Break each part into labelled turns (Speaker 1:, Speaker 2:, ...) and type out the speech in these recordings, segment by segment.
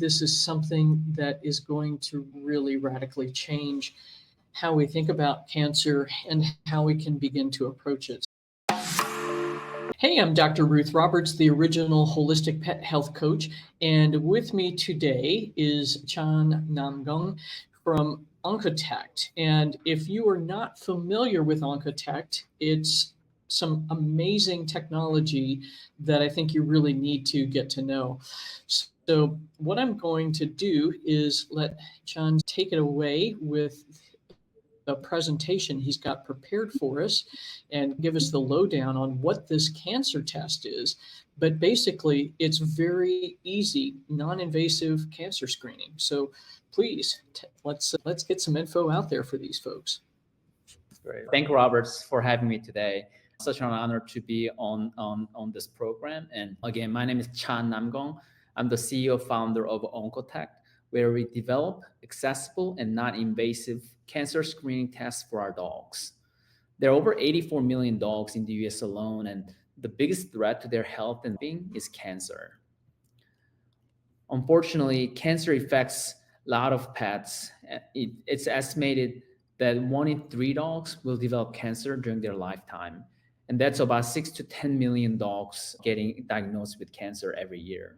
Speaker 1: this is something that is going to really radically change how we think about cancer and how we can begin to approach it. Hey, I'm Dr. Ruth Roberts, the original holistic pet health coach, and with me today is Chan Namgung from Oncotect. And if you are not familiar with Oncotect, it's some amazing technology that I think you really need to get to know. So what I'm going to do is let Chan take it away with a presentation he's got prepared for us and give us the lowdown on what this cancer test is. But basically, it's very easy, non-invasive cancer screening. So please, let's get some info out there for these folks.
Speaker 2: Great. Thank you, Roberts, for having me today. Such an honor to be on this program. And again, my name is Chan Namgung. I'm the CEO founder of Oncotect, where we develop accessible and non-invasive cancer screening tests for our dogs. There are over 84 million dogs in the US alone, and the biggest threat to their health and being is cancer. Unfortunately, cancer affects a lot of pets. It's estimated that 1 in 3 dogs will develop cancer during their lifetime. And that's about 6 to 10 million dogs getting diagnosed with cancer every year.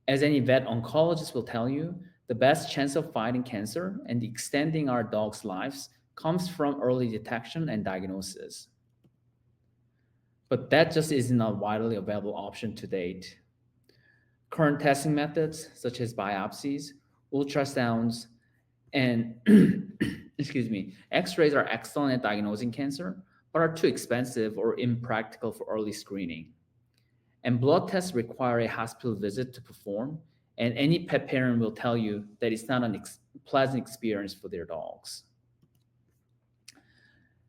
Speaker 2: As any vet oncologist will tell you, the best chance of fighting cancer and extending our dogs' lives comes from early detection and diagnosis. But that just isn't a widely available option to date. Current testing methods, such as biopsies, ultrasounds, and X-rays are excellent at diagnosing cancer, but are too expensive or impractical for early screening. And blood tests require a hospital visit to perform, and any pet parent will tell you that it's not a pleasant experience for their dogs.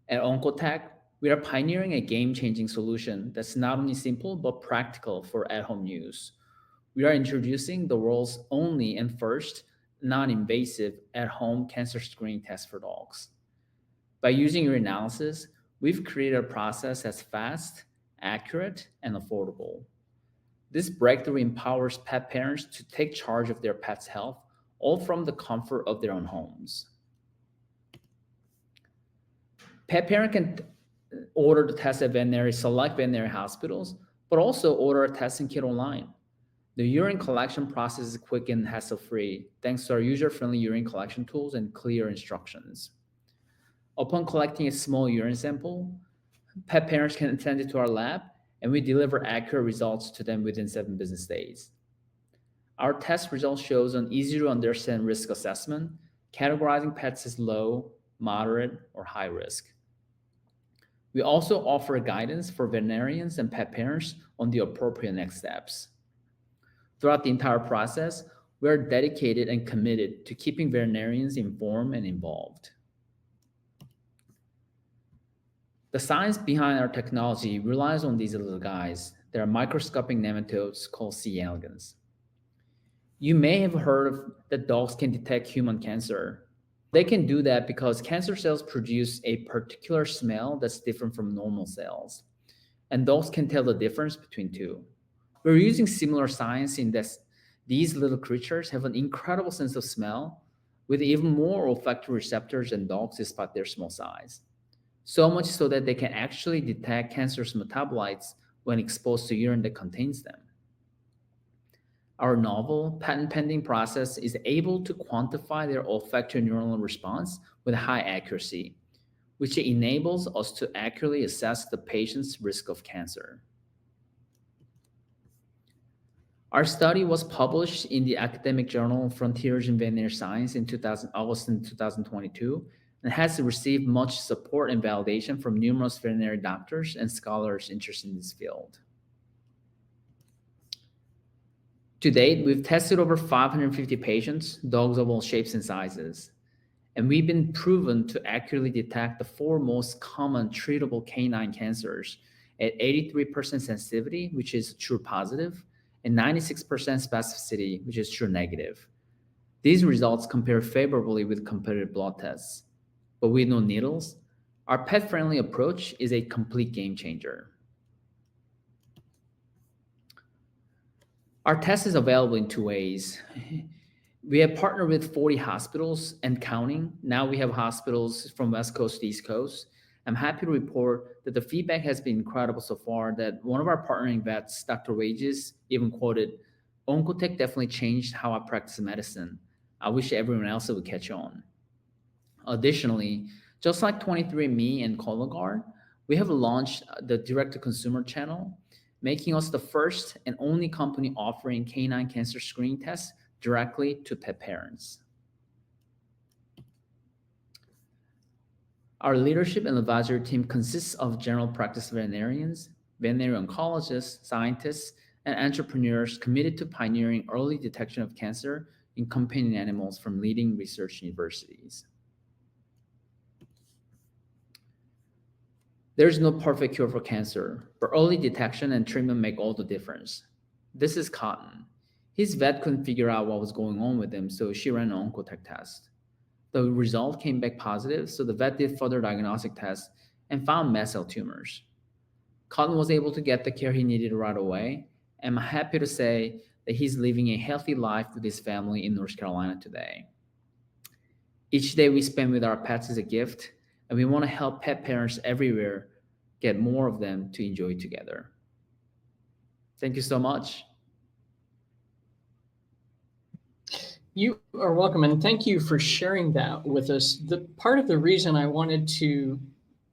Speaker 2: At Oncotech, we are pioneering a game-changing solution that's not only simple, but practical for at-home use. We are introducing the world's only and first non-invasive at-home cancer screening test for dogs. By using urinalysis, we've created a process that's fast, accurate, and affordable. This breakthrough empowers pet parents to take charge of their pet's health, all from the comfort of their own homes. Pet parent can order the test at select veterinary hospitals, but also order a testing kit online. The urine collection process is quick and hassle-free, thanks to our user-friendly urine collection tools and clear instructions. Upon collecting a small urine sample, pet parents can send it to our lab, and we deliver accurate results to them within 7 business days. Our test results shows an easy-to-understand risk assessment, categorizing pets as low, moderate, or high risk. We also offer guidance for veterinarians and pet parents on the appropriate next steps. Throughout the entire process, we are dedicated and committed to keeping veterinarians informed and involved. The science behind our technology relies on these little guys. They are microscopic nematodes called C. elegans. You may have heard that dogs can detect human cancer. They can do that because cancer cells produce a particular smell that's different from normal cells, and dogs can tell the difference between two. We're using similar science in that these little creatures have an incredible sense of smell with even more olfactory receptors than dogs despite their small size. So much so that they can actually detect cancerous metabolites when exposed to urine that contains them. Our novel, patent-pending process is able to quantify their olfactory neuronal response with high accuracy, which enables us to accurately assess the patient's risk of cancer. Our study was published in the academic journal Frontiers in Veterinary Science in August 2022, and has received much support and validation from numerous veterinary doctors and scholars interested in this field. To date, we've tested over 550 patients, dogs of all shapes and sizes, and we've been proven to accurately detect the 4 most common treatable canine cancers at 83% sensitivity, which is true positive, and 96% specificity, which is true negative. These results compare favorably with competitive blood tests. But with no needles, our pet-friendly approach is a complete game changer. Our test is available in two ways. We have partnered with 40 hospitals and counting. Now we have hospitals from West Coast to East Coast. I'm happy to report that the feedback has been incredible so far, that one of our partnering vets, Dr. Wages, even quoted, Oncotect definitely changed how I practice medicine. I wish everyone else would catch on. Additionally, just like 23andMe and Cologuard, we have launched the direct-to-consumer channel, making us the first and only company offering canine cancer screening tests directly to pet parents. Our leadership and advisory team consists of general practice veterinarians, veterinary oncologists, scientists, and entrepreneurs committed to pioneering early detection of cancer in companion animals from leading research universities. There's no perfect cure for cancer, but early detection and treatment make all the difference. This is Cotton. His vet couldn't figure out what was going on with him, so she ran an Oncotect test. The result came back positive, so the vet did further diagnostic tests and found mast cell tumors. Cotton was able to get the care he needed right away, and I'm happy to say that he's living a healthy life with his family in North Carolina today. Each day we spend with our pets is a gift, and we want to help pet parents everywhere get more of them to enjoy together. Thank you so much.
Speaker 1: You are welcome, and thank you for sharing that with us. The part of the reason I wanted to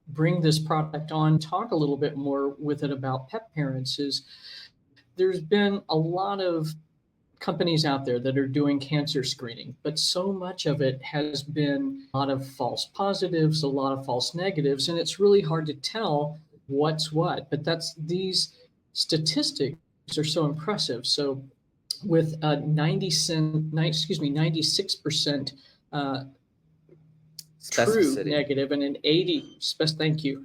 Speaker 1: bring this product on, talk a little bit more with it about pet parents, is there's been a lot of companies out there that are doing cancer screening, but so much of it has been a lot of false positives, a lot of false negatives, and it's really hard to tell what's what. But these statistics are so impressive. So with 96% true negative and an 80, thank you.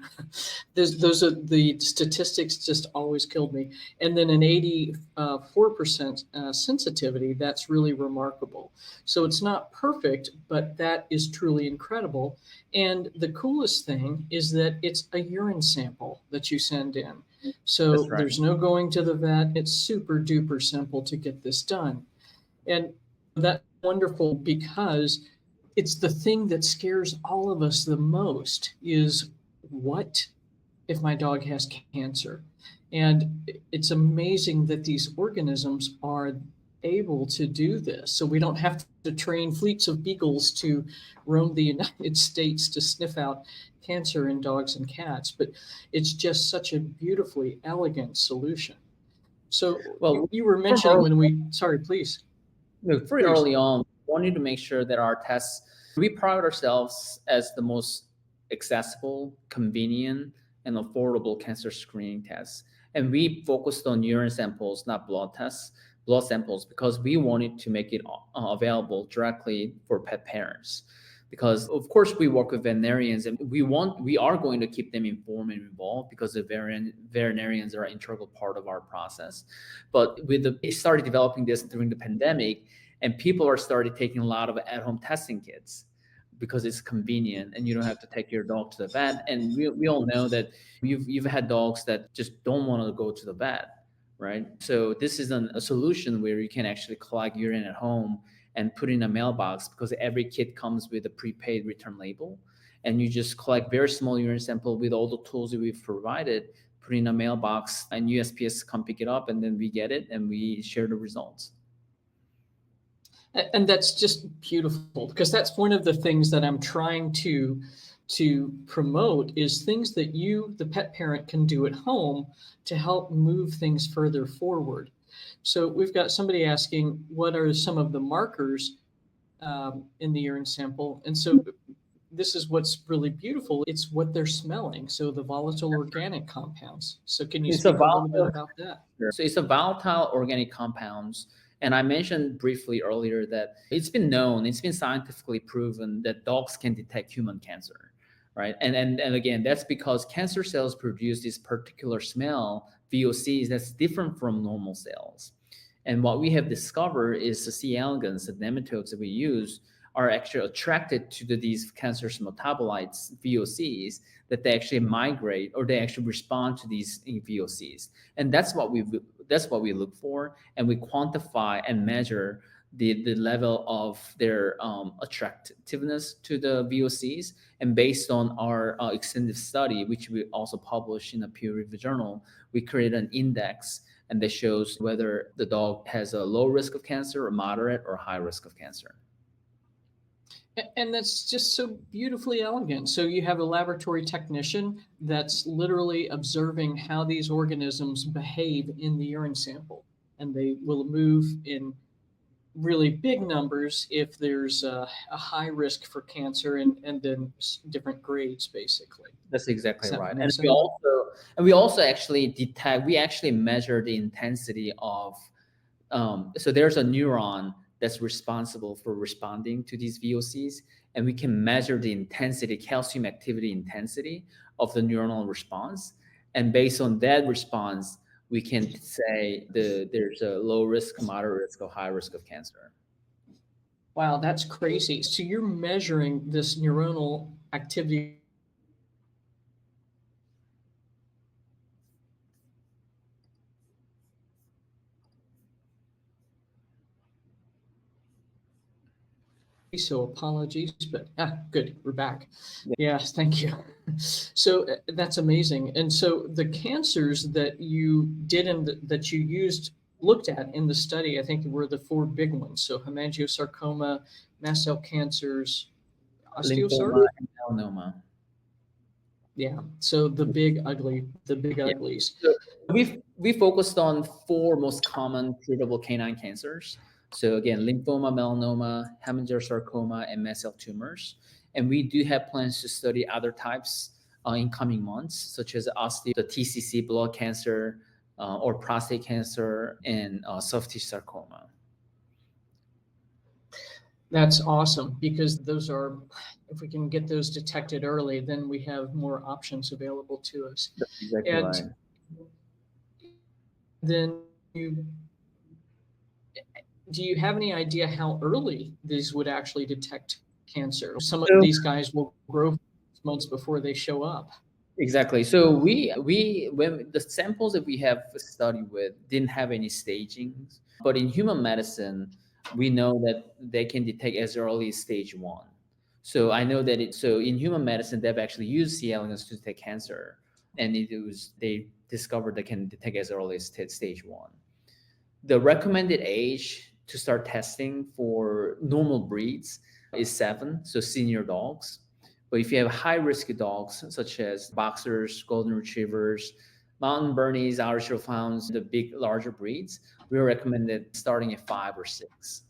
Speaker 1: Those are the statistics, just always killed me. And then an 84% sensitivity, that's really remarkable. So it's not perfect, but that is truly incredible. And the coolest thing is that it's a urine sample that you send in. So there's no going to the vet. It's super duper simple to get this done. And that's wonderful, because it's the thing that scares all of us the most is, what if my dog has cancer? And it's amazing that these organisms are able to do this. So we don't have to train fleets of beagles to roam the United States to sniff out cancer in dogs and cats, but it's just such a beautifully elegant solution. So you were mentioning sorry, please.
Speaker 2: Look, pretty early on, we wanted to make sure that our tests, we pride ourselves as the most accessible, convenient, and affordable cancer screening tests. And we focused on urine samples, not blood samples, because we wanted to make it available directly for pet parents. Because of course we work with veterinarians, and we are going to keep them informed and involved, because the veterinarians are an integral part of our process. But we started developing this during the pandemic, and people are started taking a lot of at-home testing kits because it's convenient and you don't have to take your dog to the vet. And we all know that you've had dogs that just don't want to go to the vet, right? So this is a solution where you can actually collect urine at home and put in a mailbox, because every kit comes with a prepaid return label, and you just collect very small urine sample with all the tools that we've provided, put in a mailbox, and USPS come pick it up, and then we get it and we share the results.
Speaker 1: And that's just beautiful, because that's one of the things that I'm trying to promote, is things that you, the pet parent, can do at home to help move things further forward. So we've got somebody asking, what are some of the markers in the urine sample? And so this is what's really beautiful. It's what they're smelling. So the volatile organic compounds. So can you speak a little bit about that?
Speaker 2: So it's a volatile organic compounds. And I mentioned briefly earlier that it's been scientifically proven that dogs can detect human cancer, right? And again, that's because cancer cells produce this particular smell, VOCs, that's different from normal cells. And what we have discovered is the C. elegans, the nematodes that we use, are actually attracted to these cancerous metabolites, VOCs, that they actually migrate, or they actually respond to these VOCs. And that's what we've that's what we look for, and we quantify and measure the level of their attractiveness to the VOCs. And based on our extensive study, which we also published in a peer-reviewed journal, we created an index, and that shows whether the dog has a low risk of cancer or moderate or high risk of cancer.
Speaker 1: And that's just so beautifully elegant. So you have a laboratory technician that's literally observing how these organisms behave in the urine sample, and they will move in really big numbers if there's a high risk for cancer, and then different grades, basically.
Speaker 2: That's exactly
Speaker 1: Does that
Speaker 2: right.
Speaker 1: make
Speaker 2: And
Speaker 1: sense?
Speaker 2: we also actually detect, we actually measure the intensity of, so there's a neuron that's responsible for responding to these VOCs, and we can measure the intensity, calcium activity intensity of the neuronal response. And based on that response, we can say there's a low risk, moderate risk, or high risk of cancer.
Speaker 1: Wow, that's crazy. So you're measuring this neuronal activity so apologies, but good, we're back.
Speaker 2: Yeah.
Speaker 1: Yes, thank you. So that's amazing. And so the cancers that you did that you looked at in the study, I think were the four big ones. So hemangiosarcoma, mast cell cancers,
Speaker 2: Lymphoma
Speaker 1: osteosarcoma.
Speaker 2: and melanoma.
Speaker 1: Yeah. So the big
Speaker 2: Yeah.
Speaker 1: uglies.
Speaker 2: So we focused on four most common treatable canine cancers. So again, lymphoma, melanoma, hemangiosarcoma, and mast cell tumors. And we do have plans to study other types in coming months, such as the TCC blood cancer, or prostate cancer, and soft tissue sarcoma.
Speaker 1: That's awesome, because those are, if we can get those detected early, then we have more options available to us.
Speaker 2: That's exactly
Speaker 1: And
Speaker 2: right.
Speaker 1: then do you have any idea how early these would actually detect cancer? Some of
Speaker 2: So
Speaker 1: these guys will grow months before they show up.
Speaker 2: exactly. So we when the samples that we have studied with didn't have any stagings, but in human medicine, we know that they can detect as early as stage 1. So I know that so in human medicine they've actually used C. elegans to detect cancer, and they discovered they can detect as early as stage 1. The recommended age to start testing for normal breeds is 7, so senior dogs. But if you have high risk dogs, such as boxers, golden retrievers, mountain Bernese, Irish Wolfhounds, the big, larger breeds, we recommend it starting at 5 or 6.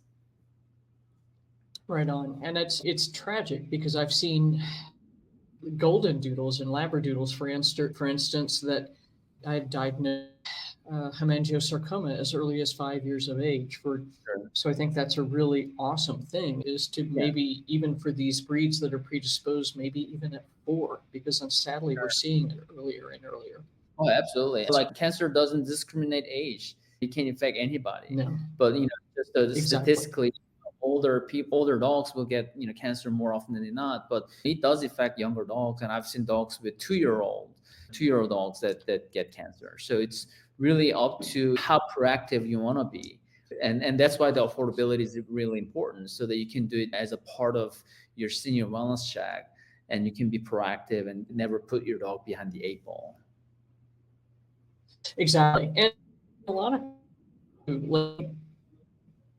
Speaker 1: Right on. And it's tragic, because I've seen golden doodles and labradoodles, for instance, that I had diagnosed hemangiosarcoma as early as 5 years of age.
Speaker 2: Sure.
Speaker 1: So I think that's a really awesome thing, is to
Speaker 2: Yeah.
Speaker 1: maybe even for these breeds that are predisposed, maybe even at 4, because sadly we're seeing it earlier and earlier.
Speaker 2: Oh, absolutely. Like cancer doesn't discriminate age. It can infect anybody.
Speaker 1: No,
Speaker 2: But just
Speaker 1: exactly.
Speaker 2: statistically, older dogs will get cancer more often than not. But it does affect younger dogs, and I've seen dogs with 2-year-old dogs that get cancer. So it's really up to how proactive you want to be. And that's why the affordability is really important, so that you can do it as a part of your senior wellness check, and you can be proactive and never put your dog behind the 8 ball.
Speaker 1: Exactly. And a lot of, like,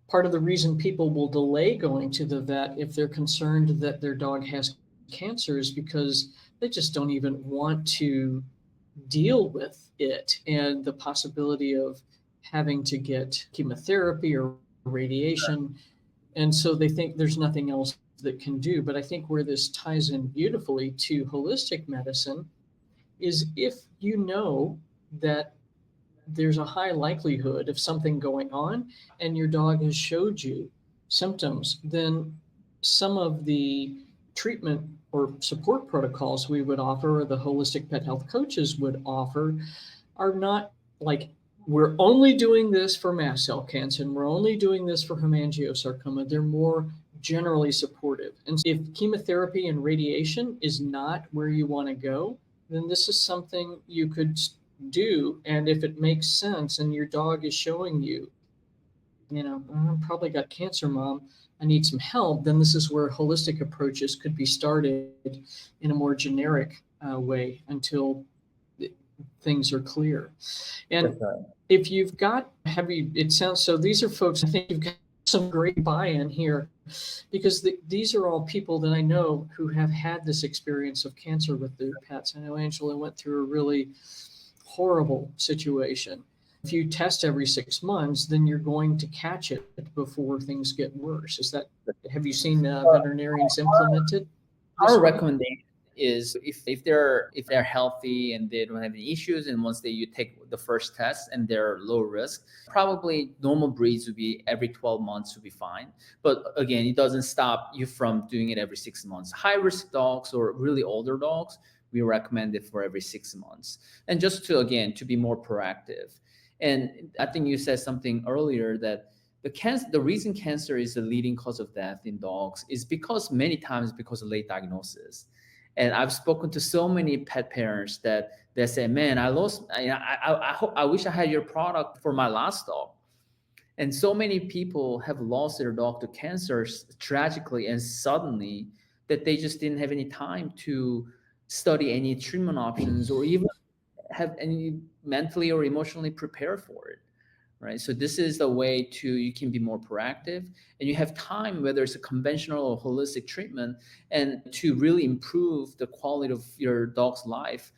Speaker 1: part of the reason people will delay going to the vet if they're concerned that their dog has cancer is because they just don't even want to deal with it and the possibility of having to get chemotherapy or radiation. And so they think there's nothing else that can do. But I think where this ties in beautifully to holistic medicine is, if you know that there's a high likelihood of something going on and your dog has showed you symptoms, then some of the treatment or support protocols we would offer, or the holistic pet health coaches would offer, are not like, we're only doing this for mast cell cancer and we're only doing this for hemangiosarcoma. They're more generally supportive. And if chemotherapy and radiation is not where you want to go, then this is something you could do. And if it makes sense and your dog is showing you, I probably got cancer, mom, I need some help, then this is where holistic approaches could be started in a more generic way until things are clear. And
Speaker 2: right.
Speaker 1: if you've got it sounds so these are folks, I think you've got some great buy-in here because these are all people that I know who have had this experience of cancer with their pets. I know Angela went through a really horrible situation. If you test every 6 months, then you're going to catch it before things get worse. Have you seen veterinarians implement it this
Speaker 2: Our
Speaker 1: way?
Speaker 2: recommendation is if they're healthy and they don't have any issues, and once you take the first test and they're low risk, probably normal breeds would be every 12 months would be fine. But again, it doesn't stop you from doing it every 6 months. High risk dogs or really older dogs, we recommend it for every 6 months. And just to be more proactive. And I think you said something earlier that the reason cancer is the leading cause of death in dogs is because many times because of late diagnosis. And I've spoken to so many pet parents that they say, "Man, I lost. I wish I had your product for my last dog." And so many people have lost their dog to cancer tragically and suddenly that they just didn't have any time to study any treatment options or even have any mentally or emotionally prepare for it, right? So this is the way you can be more proactive and you have time, whether it's a conventional or holistic treatment, and to really improve the quality of your dog's life.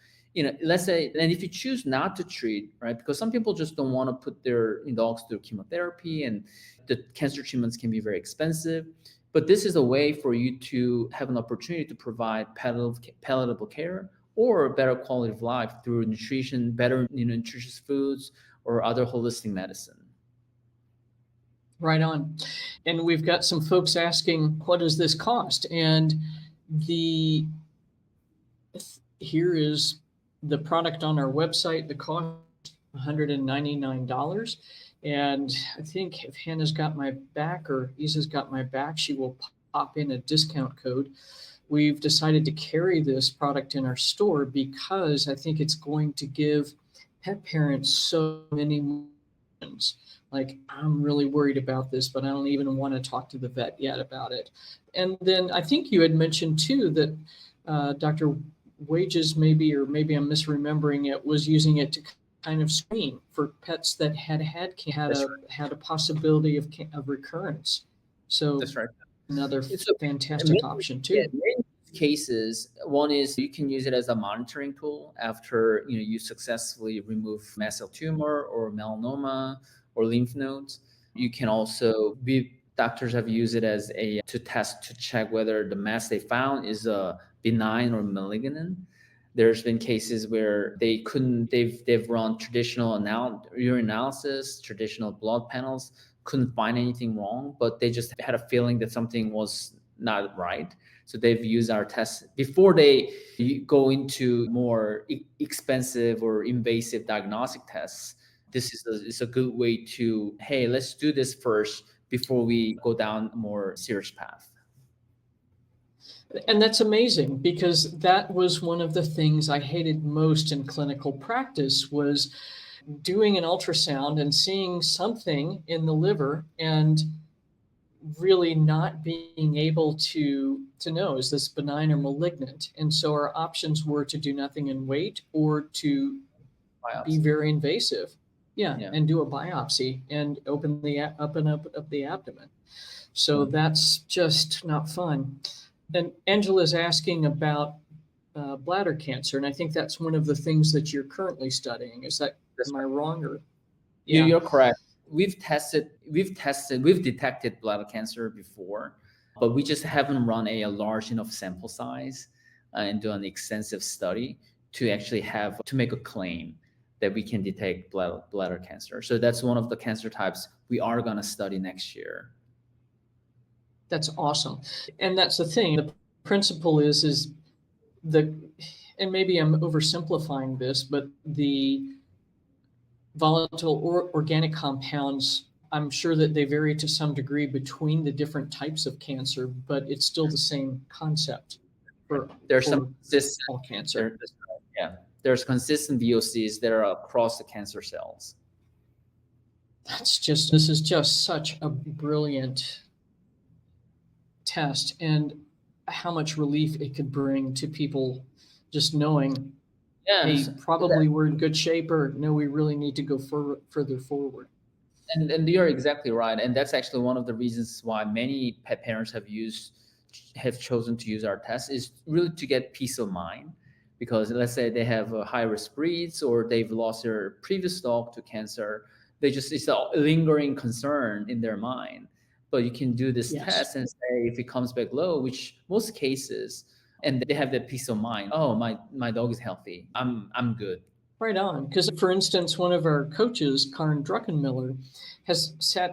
Speaker 2: Let's say, and if you choose not to treat, right, because some people just don't want to put their dogs through chemotherapy, and the cancer treatments can be very expensive. But this is a way for you to have an opportunity to provide palatable care or better quality of life through nutrition, better nutritious foods, or other holistic medicine.
Speaker 1: Right on. And we've got some folks asking, what does this cost? And the here is the product on our website. The cost $199. And I think if Hannah's got my back or Isa's got my back, she will pop in a discount code. We've decided to carry this product in our store because I think it's going to give pet parents so many options. Like, I'm really worried about this, but I don't even want to talk to the vet yet about it. And then I think you had mentioned too that Dr. Wages, maybe I'm misremembering it, was using it to kind of screen for pets that had a possibility of recurrence. So
Speaker 2: That's right.
Speaker 1: another
Speaker 2: It's a
Speaker 1: fantastic option too.
Speaker 2: many cases. One is you can use it as a monitoring tool after you successfully remove mast cell tumor or melanoma or lymph nodes. You can also doctors have used it as to test to check whether the mass they found is a benign or malignant. There's been cases where they've run traditional urinalysis, traditional blood panels, couldn't find anything wrong, but they just had a feeling that something was not right. So they've used our tests before they go into more expensive or invasive diagnostic tests. This is a good way to, hey, let's do this first before we go down a more serious path.
Speaker 1: And that's amazing because that was one of the things I hated most in clinical practice was doing an ultrasound and seeing something in the liver and really not being able to know, is this benign or malignant? And so our options were to do nothing and wait, or to be
Speaker 2: Biopsy.
Speaker 1: very invasive. Yeah,
Speaker 2: Yeah.
Speaker 1: and do a biopsy and open up the abdomen. So that's just not fun. And Angela's asking about bladder cancer, and I think that's one of the things that you're currently studying. Am I wrong? Or
Speaker 2: You're correct. We've detected bladder cancer before, but we just haven't run a large enough sample size and do an extensive study to actually to make a claim that we can detect bladder cancer. So that's one of the cancer types we are going to study next year.
Speaker 1: That's awesome. And that's the thing. The principle is and maybe I'm oversimplifying this, but the volatile or organic compounds, I'm sure that they vary to some degree between the different types of cancer, but it's still the same concept for
Speaker 2: There's some
Speaker 1: all cancer.
Speaker 2: there's consistent VOCs that are across the cancer cells.
Speaker 1: This is just such a brilliant test, and how much relief it could bring to people just knowing,
Speaker 2: Yes,
Speaker 1: hey, probably we're in good shape, or no, we really need to go further forward.
Speaker 2: and you're exactly right, and that's actually one of the reasons why many pet parents have chosen to use our test, is really to get peace of mind. Because let's say they have a high risk breeds, or they've lost their previous dog to cancer, it's a lingering concern in their mind. But you can do this
Speaker 1: Yes.
Speaker 2: test and say, if it comes back low, which most cases, and they have that peace of mind, oh, my dog is healthy, I'm good.
Speaker 1: Right on. Because, for instance, one of our coaches, Karen Druckenmiller,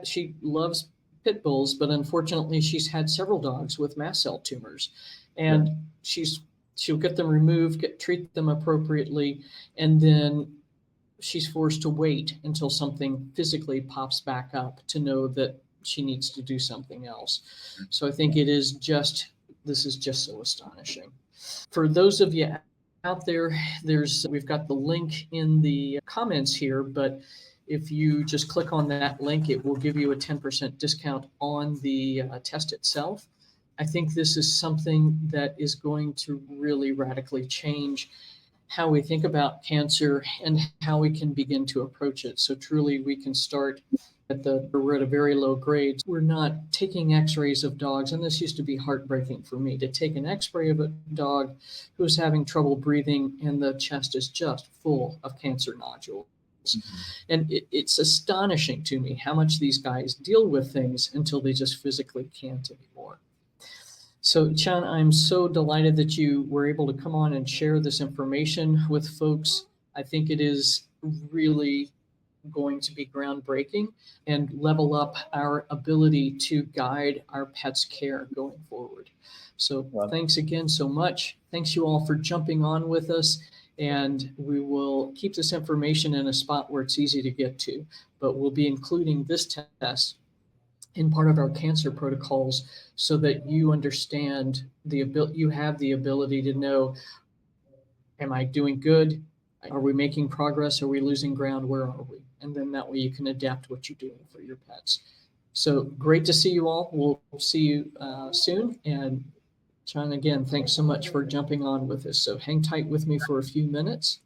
Speaker 1: she loves pit bulls, but unfortunately, she's had several dogs with mast cell tumors. And she'll get them removed, treat them appropriately, and then she's forced to wait until something physically pops back up to know that she needs to do something else. So I think this is just so astonishing. For those of you out there, we've got the link in the comments here, but if you just click on that link, it will give you a 10% discount on the test itself. I think this is something that is going to really radically change how we think about cancer and how we can begin to approach it. So truly we can start we're at a very low grade. We're not taking x-rays of dogs, and this used to be heartbreaking for me, to take an x-ray of a dog who's having trouble breathing and the chest is just full of cancer nodules. Mm-hmm. And it's astonishing to me how much these guys deal with things until they just physically can't anymore. So, Chan, I'm so delighted that you were able to come on and share this information with folks. I think it is really going to be groundbreaking and level up our ability to guide our pets' care going forward. So Thanks again so much. Thanks you all for jumping on with us. And we will keep this information in a spot where it's easy to get to, but we'll be including this test in part of our cancer protocols so that you understand you have the ability to know, am I doing good? Are we making progress? Are we losing ground? Where are we? And then that way you can adapt what you're doing for your pets. So great to see you all. We'll see you soon. And John, again, thanks so much for jumping on with us. So hang tight with me for a few minutes.